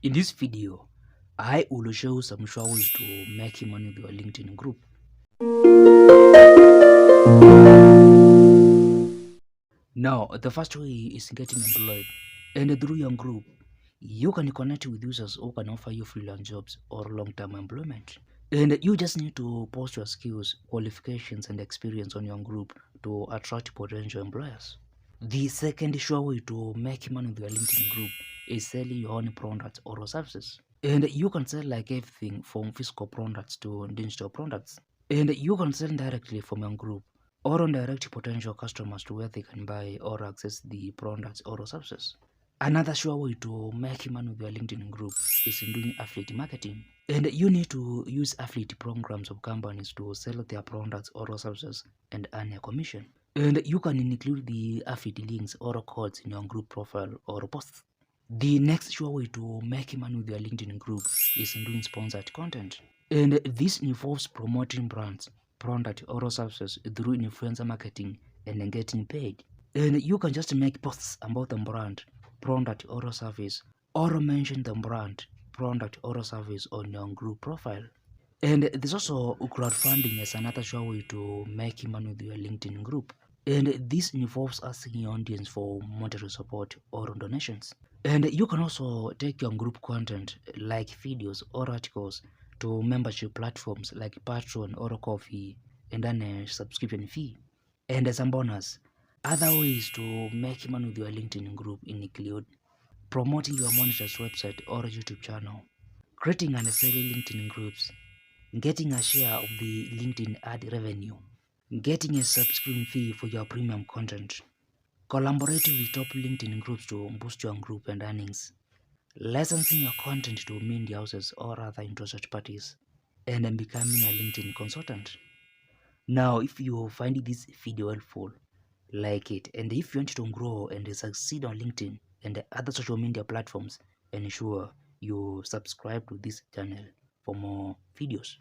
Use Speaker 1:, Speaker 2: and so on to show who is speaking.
Speaker 1: In this video, I will show some sure ways to make money with your LinkedIn group. Now, the first way is getting employed. And through your group, you can connect with users who can offer you freelance jobs or long-term employment. And you just need to post your skills, qualifications, and experience on your group to attract potential employers. The second sure way to make money with your LinkedIn group is selling your own products or services. And you can sell like everything from physical products to digital products. And you can sell directly from your group or on direct potential customers to where they can buy or access the products or services. Another sure way to make money with your LinkedIn group is in doing affiliate marketing. And you need to use affiliate programs of companies to sell their products or services and earn a commission. And you can include the affiliate links or codes in your group profile or posts. The next sure way to make money with your LinkedIn group is in doing sponsored content. And this involves promoting brands, product or services through influencer marketing and getting paid. And you can just make posts about the brand, product or service, or mention the brand, product or service on your group profile. And there's also crowdfunding as another sure way to make money with your LinkedIn group. And this involves asking your audience for monetary support or donations. And you can also take your group content like videos or articles to membership platforms like Patreon or Coffee and then a subscription fee. And as a bonus, other ways to make money with your LinkedIn group include promoting your monitor's website or YouTube channel, creating and selling LinkedIn groups, getting a share of the LinkedIn ad revenue, getting a subscription fee for your premium content, collaborating with top LinkedIn groups to boost your group and earnings, licensing your content to media houses or other interested parties, and then becoming a LinkedIn consultant. Now, if you find this video helpful, like it, and if you want to grow and succeed on LinkedIn and other social media platforms, ensure you subscribe to this channel for more videos.